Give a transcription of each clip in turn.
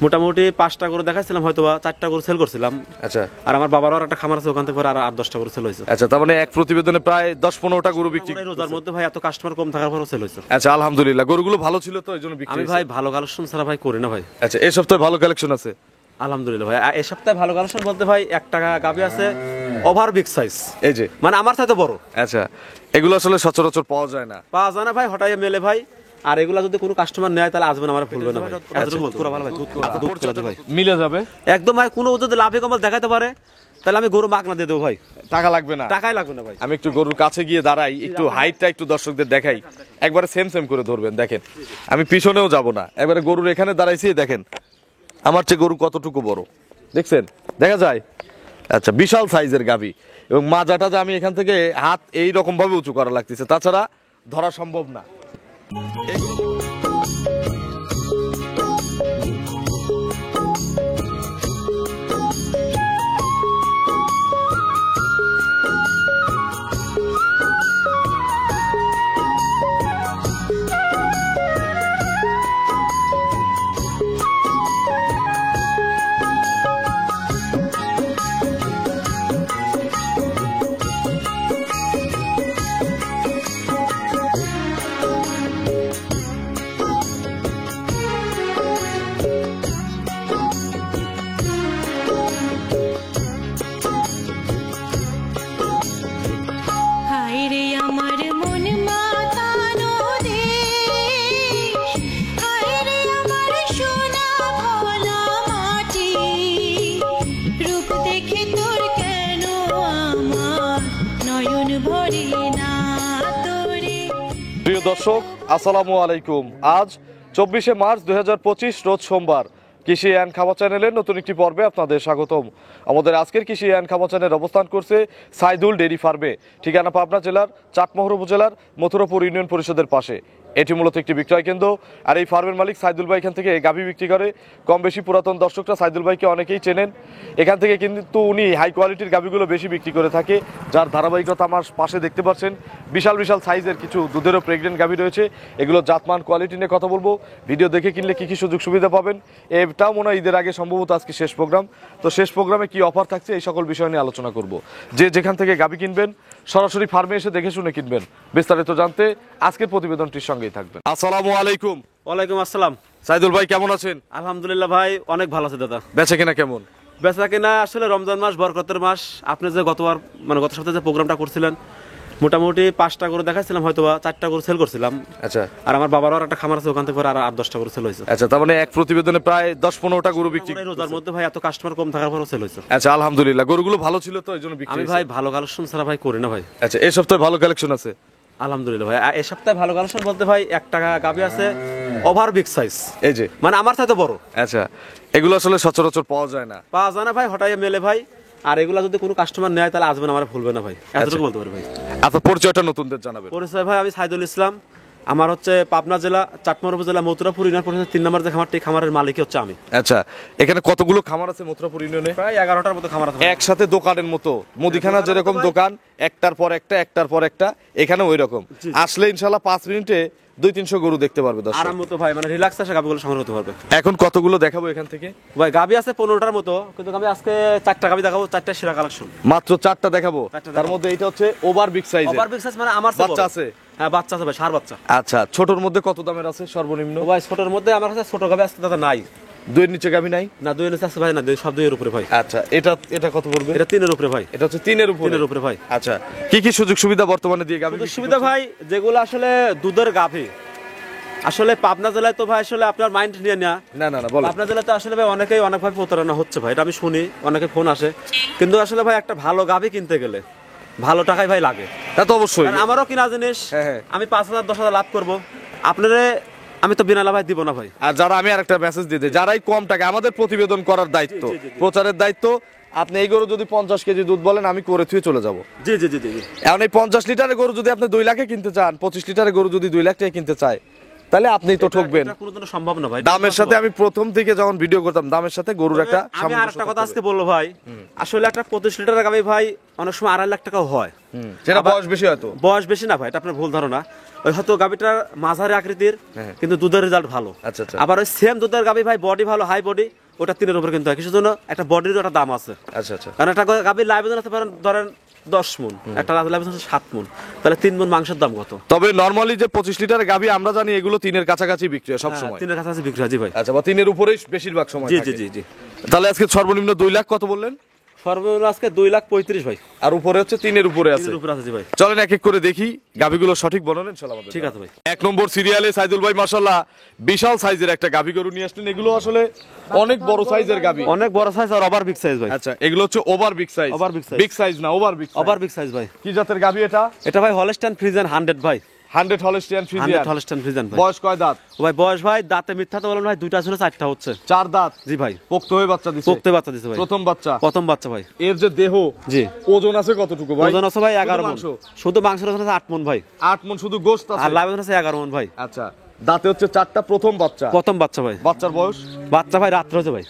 মোটামুটি 5টা করে দেখাইছিলাম, হয়তো 4টা করে সেল করছিলাম। আচ্ছা, আর আমার বাবারও আর একটা খামার আছে, ওখান থেকে আর 8-10টা করে সেল হয়েছে। আচ্ছা, তার মানে এক প্রতিবেদনে প্রায় 10-15টা গরু বিক্রি। এই রোজার মধ্যে ভাই এত কাস্টমার কম থাকার পরও সেল হয়েছে। আচ্ছা, আলহামদুলিল্লাহ, গরুগুলো ভালো ছিল তো এই জন্য বিক্রি আমি হয়েছে। ভাই ভালো কালেকশন ছাড়া ভাই করি না ভাই। আচ্ছা, এই সপ্তাহে ভালো কালেকশন আছে আলহামদুলিল্লাহ ভাই। এই সপ্তাহে ভালো কালেকশন বলতে ভাই 1 টাকা গাভী আছে, ওভার বিগ সাইজ, এই যে। মানে আমার চাইতে বড়। আচ্ছা, এগুলো আসলে সচরাচর পাওয়া যায় না। পাওয়া যায় না ভাই, হঠাৎ মেলে ভাই। আর এগুলা যদি কোনো কাস্টমার নেয় তাহলে আসবেন, আমার ভুলবে না ভাই। এতটুকু বলতে পারবো ভাই, দুধ করে ভাই মিলে যাবে একদম ভাই। কোনো যদি লাভে কমাল দেখাতে পারে তাহলে আমি গরু মাগনা দিয়ে দেবো ভাই, টাকা লাগবে না। টাকাই লাগবে না ভাই। আমি একটু গরুর কাছে গিয়ে দাঁড়াই, একটু হাইটটা একটু দর্শকদের দেখাই। একবারে সেম সেম করে ধরবেন, দেখেন আমি পিছনেও যাব না, একবারে গরুর এখানে দাঁড়াইছি, দেখেন আমার চেয়ে গরু কতটুকু বড়, দেখছেন, দেখা যায়। আচ্ছা, বিশাল সাইজের গাভী, এবং মাজাটা যে আমি এখান থেকে হাত এই রকম ভাবে উঁচু করা লাগতেছে, তাছাড়া ধরা সম্ভব না। হায়রে আমার মন মাতানো দেশ, হায়রে আমার সোনা ভোলা মাটি, রূপ দেখে তোর কেন আমার নয়ন ভরে না তোরে। প্রিয় দর্শক, আসসালামু আলাইকুম। আজ 24শে মার্চ 2025 রোজ সোমবার। কৃষি অ্যান্ড খামার চ্যানেলের নতুন একটি পর্বে আপনাদের স্বাগতম। আমাদের আজকের কৃষি অ্যান্ড খামার চ্যানেল অবস্থান করছে সাইদুল ডেইরি ফার্মে, ঠিকানা পাবনা জেলার চাটমোহর উপজেলার মথুরাপুর ইউনিয়ন পরিষদের পাশে। এটি মূলত একটি বিক্রয় কেন্দ্র, আর এই ফার্মের মালিক সাইদুল ভাই এখান থেকে গাভী বিক্রি করে। কম বেশি পুরাতন দর্শকরা সাইদুল ভাইকে অনেকেই চেনেন। এখান থেকে কিন্তু উনি হাই কোয়ালিটির গাভীগুলো বেশি বিক্রি করে থাকে, যার ধারাবাহিকতা আমার পাশে দেখতে পাচ্ছেন। বিশাল বিশাল সাইজের কিছু দুধেরও প্রেগনেন্ট গাভী রয়েছে, এগুলো জাতমান কোয়ালিটি নিয়ে কথা বলবো। ভিডিও দেখে কিনলে কী কী সুযোগ সুবিধা পাবেন, এটাও মনে হয় ঈদের আগে সম্ভবত আজকে শেষ প্রোগ্রাম। তো শেষ প্রোগ্রামে কি অফার থাকছে এই সকল বিষয় নিয়ে আলোচনা করব। যে যেখান থেকে গাভী কিনবেন সরাসরি ফার্মে এসে দেখে শুনে কিনবেন। বিস্তারিত জানতে আজকের প্রতিবেদনটির সঙ্গেই থাকবেন। আসসালামু আলাইকুম। ওয়ালাইকুম আসসালাম। সাইদুল ভাই কেমন আছেন? আলহামদুলিল্লাহ ভাই, অনেক ভালো আছে দাদা। বেচা কেনা কেমন? বেচা কিনা আসলে রমজান মাস, বরকতের মাস। আপনি যে গত সপ্তাহে যে প্রোগ্রামটা করছিলেন, মোটামুটি 5টা করে দেখাইছিলাম, হয়তো 4টা করে সেল করছিলাম। আচ্ছা, আর আমার বাবারও আর একটা খামার আছে, ওখান থেকে আর 8-10টা করে সেল হয়েছে। আচ্ছা, তার মানে এক প্রতিবেদনে প্রায় 10-15টা গরু বিক্রি। এই রোজার মধ্যে ভাই এত কাস্টমার কম থাকার পরও সেল হয়েছে। আচ্ছা, আলহামদুলিল্লাহ, গরুগুলো ভালো ছিল তো এই জন্য বিক্রি আমি হয়েছে। ভাই ভালো কালেকশন ছাড়া ভাই করি না ভাই। আচ্ছা, এই সপ্তাহে ভালো কালেকশন আছে আলহামদুলিল্লাহ ভাই। এই সপ্তাহে ভালো কালেকশন বলতে ভাই 1 টাকা গাভী আছে, ওভার বিগ সাইজ, এই যে। মানে আমার চাইতে বড়। আচ্ছা, এগুলো আসলে সচরাচর পাওয়া যায় না। পাওয়া যায় না ভাই, হঠাৎ মেলে ভাই। আর এগুলা যদি কোনো কাস্টমার নেয় তাহলে আসবেন, আমার ভুলবে না ভাই। এতটুকু বলতে পারি ভাই। আপনার পরিচয়টা নতুনদের জানাবেন। পরিচয় ভাই, আমি সাইদুল ইসলাম। আমার হচ্ছে পাবনা জেলা চাটমোহর উপজেলা মথুরাপুর ইউনিয়ন পরিষদের 3 নম্বর যে খামারটি, খামারের মালিকই হচ্ছে আমি। আচ্ছা, এখানে কতগুলো খামার আছে মথুরাপুর ইউনিয়নে? প্রায় 11টার মতো খামার আছে। একসাথে দোকানের মতো, মুদিখানা যেরকম দোকান একটার পর একটা একটার পর একটা, এখানে ওই রকম। আসলে ইনশাআল্লাহ 5 মিনিটে 200-300 গরু দেখতে পারবে দর্শক। আরাম মতো ভাই, মানে রিল্যাক্স আসে গাভীগুলো সংগ্রহ করতে পারবে। এখন কতগুলো দেখাবো এখান থেকে? ভাই গাভী আছে 15টার মতো, কিন্তু আমি আজকে 4টা গাভী দেখাবো, 4টা সেরা কালেকশন। মাত্র 4টা দেখাবো। তার মধ্যে এটা হচ্ছে over big size. Over big size মানে আমার চেয়ে বাচ্চা বড়। আছে? হ্যাঁ, বাচ্চা আছে ভাই, ষাঁড় বাচ্চা। আচ্ছা, ছোটর মধ্যে কত দামের আছে সর্বনিম্ন? ভাই ছোটর মধ্যে আমার কাছে ছোট গাভী আজকে দাদা নাই। 2 এর নিচে গাভী নাই? না, 2 এর নিচে আছে ভাই, না সব 2 এর উপরে ভাই। আচ্ছা, এটা এটা কত পড়বে? এটা 3 এর উপরে ভাই। এটা হচ্ছে 3 এর উপরে। 3 এর উপরে ভাই। আচ্ছা, কি কি সুযোগ সুবিধা বর্তমানে দিয়ে গাভী? সুবিধা ভাই, যেগুলো আসলে দুধের গাভী, আসলে পাবনা জেলায় তো ভাই আসলে আপনার মাইন্ড নিয়ে না। না না না, বলো। পাবনা জেলাতে আসলে ভাই অনেকেই অনেকভাবে প্রতারণা হচ্ছে ভাই, এটা আমি শুনি, অনেকে ফোন আসে। কিন্তু আসলে ভাই একটা ভালো গাভী কিনতে গেলে ভালো টাকাই ভাই লাগে। তা তো অবশ্যই। কারণ আমারও কিনা জিনিস, হ্যাঁ। আমি 5,000-10,000 লাভ করবো, আপনারে আমি তো বিনা লাভায় দিব না ভাই। আর যারা, আমি আরেকটা মেসেজ দিয়ে দিই, যারাই কম টাকা, আমাদের প্রতিবেদন করার দায়িত্ব, প্রচারের দায়িত্ব। আপনি এই গরু যদি 50 কেজি দুধ বলেন, আমি করে থুয়ে চলে যাবো। জি জি জি জি। এখন এই 50 লিটারের গরু যদি আপনি 2 লাখে কিনতে চান, 25 লিটারের গরু যদি 2 লাখ টাকা কিনতে চায়, তাহলে আপনি তো ঠকবেন। এটা কোনোদিনও সম্ভব না ভাই। দামের সাথে আমি প্রথম থেকে যখন ভিডিও করতাম দামের সাথে গরুর একটা আমি সামঞ্জস্য আরেকটা কথা থাকতে আজকে বলবো ভাই, আসলে একটা 25 লিটারের গাভী ভাই অনেক সময় 2.5 লাখ টাকাও হয়। হবে। সেটা বয়স বেশি হয়তো। বয়স বেশি না ভাই, এটা আপনার ভুল ধারণা। ওই হয়তো গাভীটার মাঝারি আকৃতির, হ্যাঁ। কিন্তু দুধের রেজাল্ট ভালো। আচ্ছা, আচ্ছা। আবার ওই সেম দুধের গাভী ভাই বডি ভালো, হাই বডি, ওটা 3-এর উপরে কিনতে হয়। কিছু জন্য একটা বডির একটা দাম আছে। আচ্ছা আচ্ছা। কারণ একটা গাভীর লাইভ ওজন আছে ধরেন 10 মণ, একটা লাইভ ওজন আছে 7 মণ, তাহলে 3 মণ মাংসের দাম কত? তবে নরমালি যে 25 লিটারের গাভী আমরা জানি এগুলো 3-এর কাছাকাছি বিক্রি হয় সব সময়। 3-এর কাছাকাছি বিক্রি হয়, জি ভাই। আচ্ছা, বা 3-এর উপরেই বেশিরভাগ সময় জি থাকে। জি জি জি। তাহলে আজকে সর্বনিম্ন 2 লাখ কত বললেন? সর্বনিম্ন আজকে 2,35,000 ভাই। আর উপরে হচ্ছে 3-এর উপরে আছে। 3-এর উপরে আছে, জি ভাই। চলেন এক এক করে দেখি গাভীগুলো সঠিক বর্ণনা ইনশাআল্লাহ আমাদের। ঠিক আছে ভাই। 1 নম্বর সিরিয়ালে সাইদুল ভাই মাশাআল্লাহ বিশাল সাইজের একটা গাভী গরু নিয়ে আসলেন। এগুলো আসলে অনেক বড় সাইজের গাভী। অনেক বড় সাইজ আর ওভার বিগ সাইজ ভাই। আচ্ছা, এগুলো হচ্ছে over big size. Over big size। Big size না, over big size. Over big size ভাই। কি জাতের গাভী এটা? এটা ভাই হলস্টাইন ফ্রিজিয়ান 100 ভাই। 100 হলস্টিয়ান 100 ফ্রিজিয়ান। হলস্টাইন ফ্রিজিয়ান ভাই। বয়স কয় দাঁত? ও ভাই বয়স ভাই দাঁতে মিথ্যা তো বলেন ভাই, 2টা ছিল 4টা হচ্ছে। 4 দাঁত। জি ভাই। পোক্ত হয়ে বাচ্চা দিছে। পোক্তে বাচ্চা দিছে ভাই। প্রথম বাচ্চা। প্রথম বাচ্চা ভাই। এর যে দেহ, জি। ওজন আছে কতটুকু ভাই? ওজন আছে ভাই শুধু 11 মণ। মাংস? শুধু মাংসের ওজন আছে 8 মণ ভাই। 8 মণ শুধু গোশত আর আছে। লাইভ ওজন আছে 11 মণ ভাই। আচ্ছা, দাঁতে হচ্ছে 4টা, প্রথম বাচ্চা। প্রথম বাচ্চা ভাই। বাচ্চার বয়স? বাচ্চা ভাই রাত্রে হয়েছে ভাই,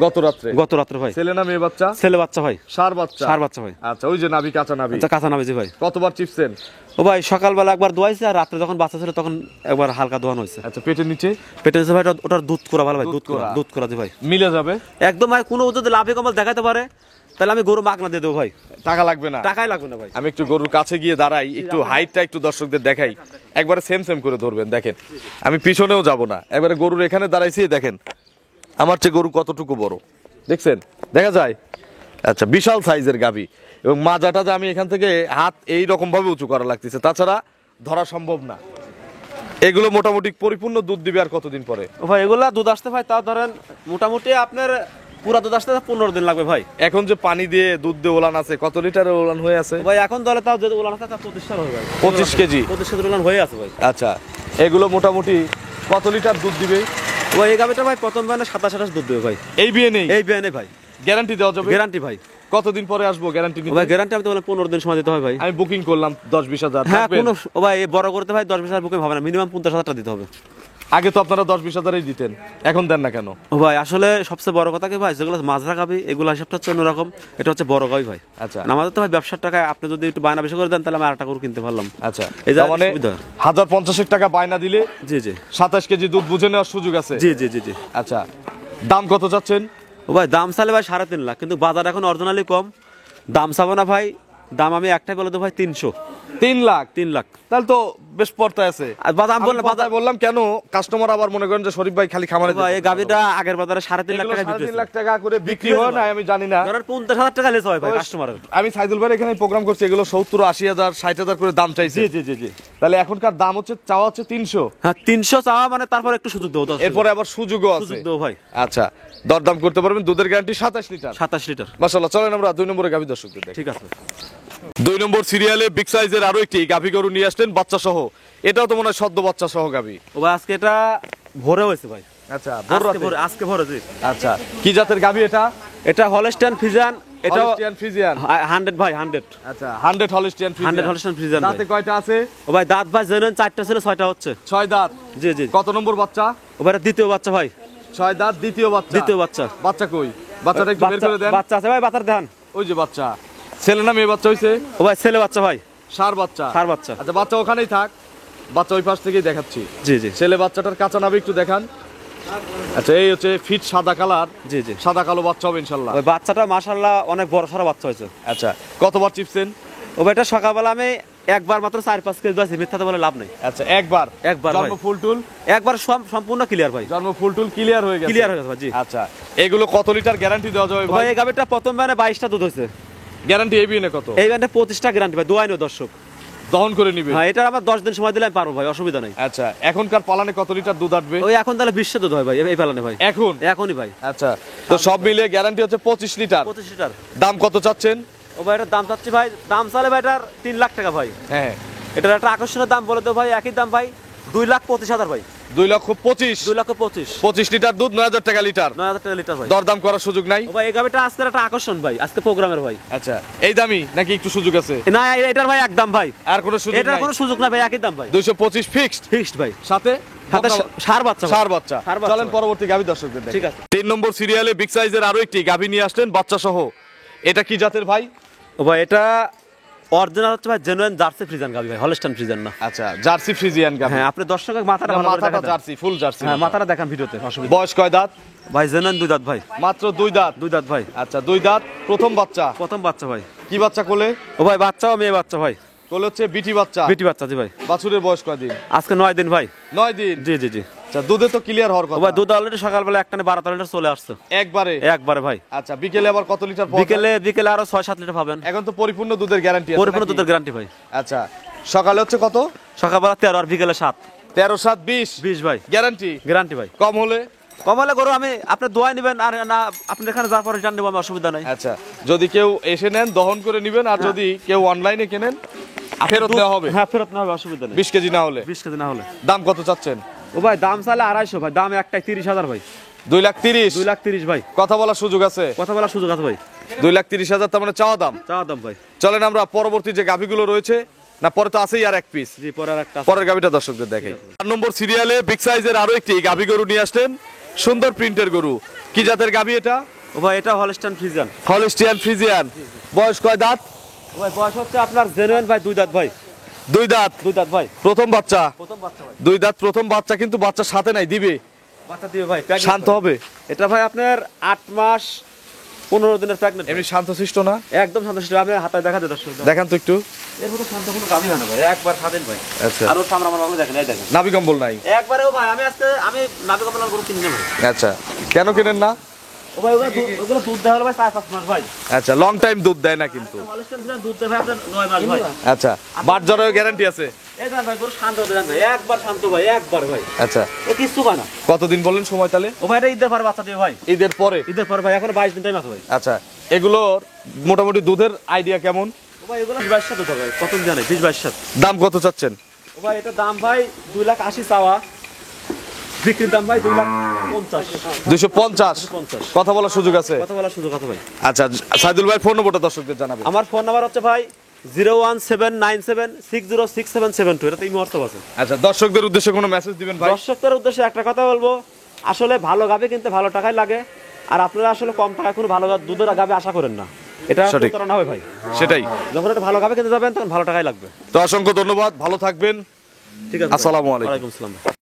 গত রাত্রে। গত রাত্রে ভাই। ছেলে না মেয়ে বাচ্চা? ছেলে বাচ্চা ভাই। সার বাচ্চা। সার বাচ্চা ভাই। আচ্ছা, ওই যে নাভি, কাঁচা নাভি। আচ্ছা কাঁচা নামে জি ভাই। কতবার চিপছেন? ও ভাই সকালবেলা একবার দোয়াইছে, আর রাত্রে যখন বাচ্চা ছিল তখন একবার হালকা দোয়ানো হয়েছে। আচ্ছা, পেটের নিচে পেটে হচ্ছে ভাই ওটার দুধ করা ভালো ভাই, দুধ দুধ করা, করা। দুধ করা জি ভাই। মিলে যাবে? একদম ভাই, কোনো যদি লাভে কমাল দেখাতে পারে তাহলে আমি গরু মাগনা দিয়ে দেবো ভাই, টাকা লাগবে না? টাকাই লাগবে না ভাই। আমি একটু গরুর কাছে গিয়ে দাঁড়াই, একটু হাইটটা একটু দর্শকদের দেখাই। একবারে সেম সেম করে ধরবেন, দেখেন আমি পিছনেও যাব না, একবারে গরুর এখানে দাঁড়াইছি, দেখেন আমার চেয়ে গরু কতটুকু বড়, দেখছেন? দেখা যায়? আচ্ছা, বিশাল সাইজের গাভী, এবং মাজাটা যে আমি এখান থেকে হাত এই রকম ভাবে উঁচু করা লাগতেছে, তাছাড়া ধরা সম্ভব না। এগুলো মোটামুটি পরিপূর্ণ দুধ দিবে আর কতদিন পরে? ও ভাই এগুলা দুধ আসতে ভাই তাও ধরেন মোটামুটি আপনার পুরা দুধ আসতে 15 দিন লাগবে ভাই। এখন যে পানি দিয়ে দুধ দিয়ে ওলান আছে, কত লিটারের ওলান হয়ে আছে? ও ভাই এখন ধরে তাও যদি উলান আছে তা 25 হয়ে ভাই। 25 কেজি। 25 কেজি উলান হয়ে আছে ভাই। আচ্ছা, এগুলো মোটামুটি কত লিটার দুধ দিবে? ও ভাই এই গাবিটা ভাই প্রথম বানে 27-28 দুধ দেবে ভাই। এই বিয়ে নেই? এই বিয়ানে ভাই গ্যারান্টি দেওয়া যাবে? গ্যারান্টি ভাই। কতদিন পরে আসবো গ্যারান্টি ও নিতে? ভাই গ্যারান্টি আমি তো বললাম 15 দিন সময় দিতে হবে ভাই। আমি বুকিং করলাম 10-20 হাজার। হ্যাঁ থাকবেন? কোনো ও ভাই এই বড় করতে ভাই 10-20 হাজার বুকিং হবে না, মিনিমাম 50,000 টাকা দিতে হবে। আগে তো আপনারা 10-20 হাজারই দিতেন, এখন দেন না কেন? ও ভাই আসলে সবচেয়ে বড় কথা কি ভাই, যেগুলো মাজরা গাবি এগুলো হিসাবটা হচ্ছে অন্যরকম, এটা হচ্ছে বড় গাবি ভাই। আচ্ছা। আর আমাদের তো ভাই ব্যবসার টাকায় আপনি যদি একটু বায়না বেশি করে দেন তাহলে আমি আরেকটা গরু কিনতে পারলাম। আচ্ছা, এই যে তার মানে সুবিধা। 1050 টাকা বায়না দিলে জি জি 27 কেজি দুধ বুঝে নেওয়ার সুযোগ আছে? জি জি জি জি। আচ্ছা, দাম কত চাচ্ছেন? ও ভাই দাম চাইলে ভাই 3.5 লাখ, কিন্তু বাজার এখন অরিজিনালি কম, দাম চাবো না ভাই, দাম আমি একটাই বলে দেবো ভাই 300। 3 লাখ? 3 লাখ তাহলে তো বেশ পর্তায় আছে। আর বাদাম আমি বললে পর্তায় বললাম কেন, কাস্টমার আবার মনে করেন যে শরীফ ভাই খালি খামারে ভাই এই গাবিটা আগের বাজারে 3.5 লাখ টাকা বিক্রি 3 লাখ টাকা করে বিক্রি হয় না, আমি জানি না। ধরেন 50,000 টাকা লেস হয় ভাই কাস্টমারের। আমি সাইদুল ভাই এখানে প্রোগ্রাম করছি, এগুলো 70-80 হাজার 60 হাজার করে দাম চাইছে। জি জি জি জি। তাহলে এখনকার দাম হচ্ছে, চাওয়া হচ্ছে 300। হ্যাঁ 300 চাওয়া মানে তারপর একটু সুযোগ দেবো, এরপরে আবার সুযোগও আছে। সুযোগ দেবো ভাই। আচ্ছা, দরদাম করতে পারবেন। দুধের গ্যারান্টি 27 লিটার। 27 লিটার। মাশাআল্লাহ, চলেন আমরা 2 নম্বরে গাভী দর্শকদের দেখি। ঠিক আছে। 2 নম্বর সিরিয়ালে বিগ সাইজের আরো একটি গাভী গরু নিয়ে আসলেন বাচ্চা সহ। এটাও তো মনে হয় সদ্য বাচ্চা সহ গাভী। ও ভাই আজকে এটা ভোরে হয়েছে ভাই। আচ্ছা, আজকে ভোরে জি। আচ্ছা, কি জাতের গাভী এটা? এটা হলস্টাইন ফ্রিজিয়ান, এটা হলস্টিয়ান ফ্রিজিয়ান। 100 ভাই 100। আচ্ছা, 100 হলস্টিয়ান 100 ফ্রিজিয়ান। Holstein Friesian. দাঁতে কয়টা আছে? ও ভাই দাঁত ভাই জেনুইন 4টা ছিল 6টা হচ্ছে। 6 দাঁত। জি জি। কত নম্বর বাচ্চা? ও ভাই দ্বিতীয় বাচ্চা ভাই। 6 দাঁত, দ্বিতীয় বাচ্চা। দ্বিতীয় বাচ্চা। বাচ্চা কই? বাচ্চাটা একটু বের করে দেন। বাচ্চা আছে ভাই, বাচ্চার দেন। ওই যে বাচ্চা। ছেলে না মেয়ে বাচ্চা হইছে? ও ভাই ছেলে বাচ্চা ভাই। সার বাচ্চা। সার বাচ্চা। আচ্ছা, বাচ্চা ওখানেই থাক, বাচ্চা ওই পাশ থেকেই দেখাচ্ছি। জি জি ছেলে বাচ্চাটার কাঁচা নাভি একটু দেখান। আচ্ছা, এই হচ্ছে ফিট সাদা কালার। জি জি। সাদা কালো বাচ্চা হবে ইনশাল্লাহ। ওই বাচ্চাটা মাশাআল্লাহ অনেক বড় সড়ো বাচ্চা হয়েছে। আচ্ছা, কতবার চিপছেন? ও ভাই এটা সকালবেলা আমি একবার মাত্র 4-5 কেজি দোয়াইছি, মিথ্যাতে বলে লাভ নেই। আচ্ছা, একবার একবার জন্ম ভাই। ফুল টুল? একবার সম্পূর্ণ ক্লিয়ার ভাই। জন্ম ফুল টুল ক্লিয়ার হয়ে গেছে? ক্লিয়ার হয়ে গেছে ভাই জি। আচ্ছা, এগুলো কত লিটার গ্যারান্টি দেওয়া যাবে ভাই ভাই? এই গাবিটা প্রথম মানে 22টা দুধ হয়েছে। গ্যারান্টি এই বিয়ে কত? এই ব্যান্ডে 25টা গ্যারান্টি ভাই, দোয়াইনো দর্শক। দহন করে নিবে? হ্যাঁ এটা আমার 10 দিন সময় দিলে আমি পারবো ভাই, অসুবিধা নেই। আচ্ছা, এখনকার পালানে কত লিটার দুধ আসবে? ওই এখন তাহলে 20 দুধ হয় ভাই এই পালানে ভাই। এখন? এখনই ভাই। আচ্ছা, তো সব মিলিয়ে গ্যারান্টি হচ্ছে 25 লিটার। 25 লিটার। দাম কত চাচ্ছেন? ও ভাই এটার দাম চাচ্ছি ভাই, দাম চালে ভাই এটার 3 লাখ টাকা ভাই। হ্যাঁ, এটার একটা আকর্ষণীয় দাম বলে দেবো ভাই, একই দাম ভাই 2,25,000 ভাই। 2,25,000 2,25,000 25 লিটার দুধ 9,000 টাকা লিটার 9,000 টাকা লিটার ভাই। দরদাম করার সুযোগ নাই? ও ভাই এই গাবিটা আজকের একটা আকর্ষণ ভাই, আজকে প্রোগ্রামের ভাই। আচ্ছা, এই দামি নাকি একটু সুযোগ আছে? না এটার ভাই একদম ভাই, আর কোনো সুযোগ এটার নাই? কোনো সুযোগ না ভাই, একই দাম ভাই, 225 ফিক্সড ফিক্সড ভাই। সাথে সাথে সার বাচ্চা ভাই। সার বাচ্চা। ষাঁড় বাচ্চা চলেন ভাই। পরবর্তী গাভী দর্শকদের দেখাই। ঠিক আছে। 3 নম্বর সিরিয়ালে বিগ সাইজের আরো একটি গাভী নিয়ে আসলেন বাচ্চা সহ। এটা কি জাতের ভাই? ও ভাই এটা অরিজিনাল হচ্ছে ভাই, জেনুইন জার্সি ফ্রিজিয়ান গাবি ভাই, হলস্টাইন ফ্রিজিয়ান না। আচ্ছা, জার্সি ফ্রিজিয়ান গাভী। হ্যাঁ আপনি দর্শকের মাথাটা ভালো করে মাথাটা দেখান। জার্সি, ফুল জার্সি। হ্যাঁ মাথাটা দেখান ভিডিওতে, অসুবিধা বয়স কয় দাঁত? ভাই জেনুইন 2 দাঁত ভাই, মাত্র 2 দাঁত। 2 দাঁত ভাই। আচ্ছা, 2 দাঁত, প্রথম বাচ্চা। প্রথম বাচ্চা ভাই। কি বাচ্চা কোলে? ও ভাই বাচ্চাও মেয়ে বাচ্চা ভাই, কোলে হচ্ছে বিটি বাচ্চা। বিটি বাচ্চা জি ভাই। বাছুরের বয়স কয় দিন? আজকে 9 দিন ভাই। 9 দিন। জি জি জি। আচ্ছা, দুধে তো ক্লিয়ার হওয়ার ও কথা। ভাই দুধ অলরেডি সকালবেলা একটানে 12 লিটার চলে আসছে একবারে। একবারে ভাই। আচ্ছা, বিকেলে আবার কত লিটার পাওয়া যায়? বিকেলে আরো 6-7 লিটার পাবেন। এখন তো পরিপূর্ণ দুধের গ্যারান্টি আছে। পরিপূর্ণ নাকি? দুধের গ্যারান্টি ভাই। আচ্ছা, সকালে হচ্ছে কত? সকালবেলা 13 আর বিকেলে 7। 13, 7, 20 20 ভাই, গ্যারান্টি। গ্যারান্টি ভাই। কম হলে? কমালে গরু আমি আপনি দোয়াই নেবেন, আর না আপনি এখানে যাওয়ার পরে জান নেবো, আমি অসুবিধা নাই। আচ্ছা, যদি কেউ এসে নেন দহন করে নেবেন, আর যদি কেউ অনলাইনে কেনেন ফেরত দুধ- দেওয়া হবে। হ্যাঁ ফেরত নেওয়া হবে, অসুবিধা নেই। 20 কেজি না হলে। 20 কেজি না হলে। দাম কত চাচ্ছেন? ও ভাই দাম চাইলে 250 ভাই, দাম একটাই 30,000 ভাই। 2,30,000 2,30,000 ভাই। কথা বলার সুযোগ আছে? কথা বলার সুযোগ আছে ভাই। 2,30,000 তার মানে চাওয়া দাম। চাওয়া দাম ভাই। চলেন আমরা পরবর্তী যে গাভিগুলো রয়েছে, না পরে তো আছেই আর এক পিস, জি পরে আর একটা। পরের গাভিটা দর্শকদের দেখাই। 4 নম্বর সিরিয়ালে বিগ সাইজের আরো একটি গাভি গরু নিয়ে আসলেন, সুন্দর প্রিন্টের গরু। কি জাতের গাভি এটা? ও ভাই এটা হলস্টাইন ফ্রিজিয়ান। Holstein Friesian. বয়স কয় দাঁত? ও ভাই বয়স হচ্ছে আপনার জেনুইন ভাই 2 দাঁত ভাই। 2 দাঁত। 2 দাঁত ভাই। প্রথম বাচ্চা। প্রথম বাচ্চা ভাই। 2 দাঁত প্রথম বাচ্চা, কিন্তু বাচ্চার সাথে নাই, দিবে। বাচ্চা দিবে ভাই। শান্ত হবে? এটা ভাই আপনার 8 মাস 15 দিনের প্রেগন্যান্ট। এমনি শান্তশিষ্ট না? একদম শান্ত, আপনি হাতে দেখা দেয় দর্শক। দেখান তো একটু। এর মতো শান্ত কোনো গাবি হয় না ভাই, একবার স্বাধীন ভাই। আচ্ছা, আর ওর সামনে আমার ভালো দেখেন, এই দেখেন নাভি কম্বল নাই? একবারে। ও ভাই আমি নাবি কমলার গরু কিনি না ভাই। আচ্ছা, কেন কেনেন না? ও ভাই ওগুলো দুধ দেওয়া হলো ভাই 4-5 মাস ভাই। আচ্ছা, লং টাইম দুধ দেয় না কিন্তু। হলস্টাইন ফ্রিজিয়ান দুধ দেয় ভাই আপনার 9 মাস ভাই। আচ্ছা, বাট জ্বরের গ্যারান্টি আছে? এই দেন ভাই গরু শান্ত হতে দেন ভাই, একবার শান্ত ভাই, একবার ভাই। আচ্ছা, ও কিচ্ছু পায় না। কতদিন বললেন সময় তাহলে? ও ভাই এটা ঈদের পরে বাচ্চা দিবে ভাই। ঈদের পরে? ঈদের পরে ভাই, এখন 22 দিন টাইম আছে ভাই। আচ্ছা, এগুলোর মোটামুটি দুধের আইডিয়া কেমন? ও ভাই এগুলো 22 সাথে তো ভাই, কত জানে 20-22 সাথে। দাম কত চাচ্ছেন? ও ভাই এটা দাম ভাই 2,80,000 চাওয়া, বিক্রির দাম ভাই 2,50,000। 250। 250 কথা বলার সুযোগ আছে? কথা বলার সুযোগ আছে ভাই। আচ্ছা, সাইদুল ভাই ফোন নম্বরটা দর্শকদের জানাবেন। আমার ফোন নাম্বার হচ্ছে ভাই 01797606772। এটা তো এই মুহূর্তে আছে। আচ্ছা, দর্শকদের উদ্দেশ্যে কোনো মেসেজ দিবেন ভাই? দর্শকদের উদ্দেশ্যে একটা কথা বলবো, আসলে ভালো গাবে কিনতে ভালো টাকাই লাগে, আর আপনারা আসলে কম টাকায় কোনো ভালো দুধের গাবে আশা করেন না, এটা সঠিক। প্রতারণা হবে ভাই। সেটাই। যখন একটা ভালো গাবে কিনতে যাবেন তখন ভালো টাকাই লাগবে। তো অসংখ্য ধন্যবাদ, ভালো থাকবেন। ঠিক আছে, আসসালামু আলাইকুম। ওয়ালাইকুম আসসালাম।